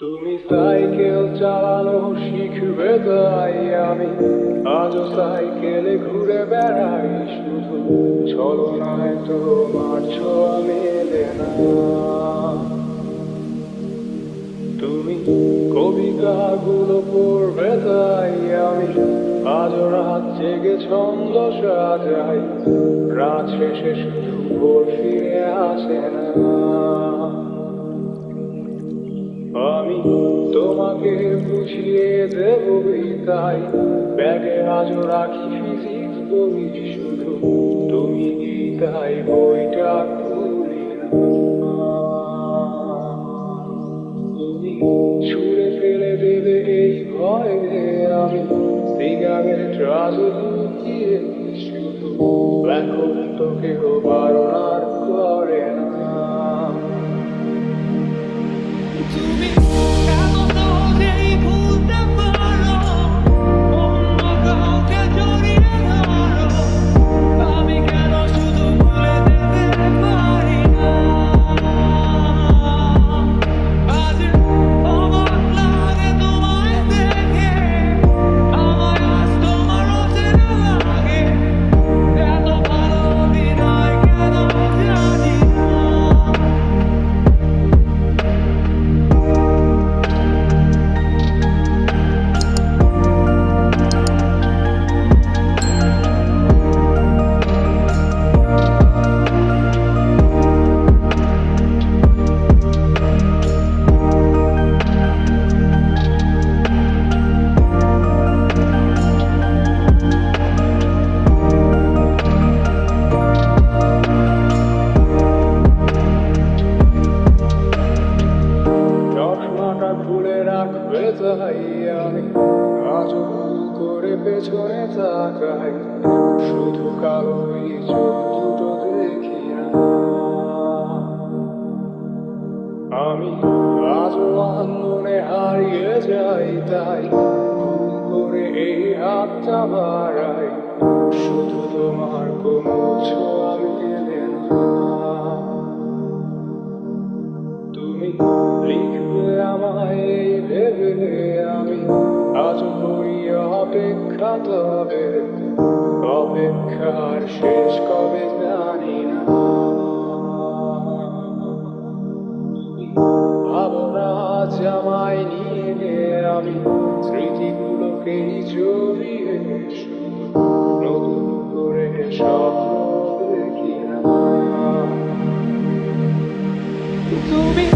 তুমি সাইকেল চালানো শিখবে তাই আমি আজও সাইকেলে ঘুরে বেড়াই, শুধু ছলনায় তোমার ছোঁয়া মেলে না। তুমি কবিতাগুলো পড়বে তাই আমি আজও রাত জেগে ছন্দ সাজাই, রাত শেষে শুধু ভোর ফিরে আসে না। আমি তোমাকে বুঝিয়ে দেব তাই ব্যাগে আজও রাখি ফিজিক্স বই, শুধু তুমি তাই বইটা খুলি না। তুমি ছুঁড়ে ফেলে দেবে এই ভয়ে আমি সিগারেট আজও লুকিয়ে, শুধু এখন তো কেউ বারণ আর করে না। তুমি কেন সহজেই ভুলতে পারো, অন্য কাউকে জড়িয়ে ধরো, আমি কেন শুধু ভুলে যেতে পারি না। আজ অবাক লাগে তোমায় দেখে, আমায় আজ তোমার অচেনা লাগে, এত ভালো অভিনয় কেন জানি না। চশমাটা খুলে রাখবে তাই আমি আজও ভুল করে পেছনে তাকাই, শুধু কালোই চোখ দুটো দেখি না। আমি আজও আন্দোলনে হারিয়ে যাই তাই ভুল করে এই হাতটা বাড়াই, শুধু তোমার কোনো ছোঁয়া মেলে না। তুমি লিখবে আমায় এই ভেবে আমি আজ করি অপেক্ষা, তবে অপেক্ষার শেষ কবে জানি না। তুমি ভাবনা আজ আমায় নিয়ে আমি স্মৃতিগুলোকেই জড়িয়ে, শুধু নতুন করে স্বপ্ন দেখি না। তুমি